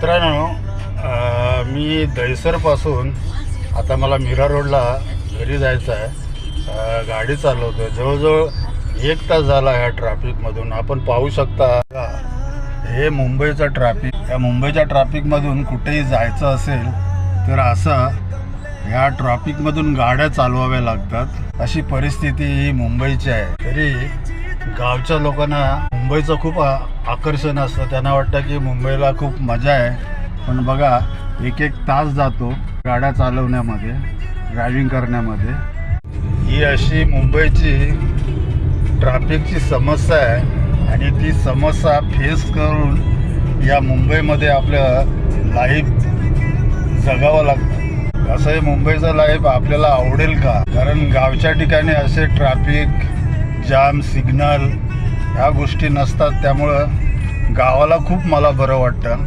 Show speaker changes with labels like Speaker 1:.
Speaker 1: मित्रांनो, मी दहिसरपासून आता मला मीरा रोडला घरी जायचं आहे. गाडी चालवतो. जवळजवळ 1 तास झाला ह्या ट्रॅफिकमधून. आपण पाहू शकता हे मुंबईचं ट्रॅफिक. या मुंबईच्या ट्रॅफिकमधून कुठेही जायचं असेल तर असं ह्या ट्रॅफिकमधून गाड्या चालवाव्या लागतात. अशी परिस्थिती ही मुंबईची आहे. तरी गावच्या लोकांना मुंबईचं खूप आकर्षण असतं. त्यांना वाटतं की मुंबईला खूप मजा आहे. पण बघा, 1-1 तास जातो गाड्या चालवण्यामध्ये, ड्रायव्हिंग करण्यामध्ये. ही अशी मुंबईची ट्रॅफिकची समस्या आहे आणि ती समस्या फेस करून या मुंबईमध्ये आपलं लाईफ जगावं लागतं. असं हे मुंबईचं लाईफ आपल्याला आवडेल का? कारण गावच्या ठिकाणी असे ट्रॅफिक जाम, सिग्नल ह्या गोष्टी नसतात. त्यामुळं गावाला खूप मला बरं वाटतं.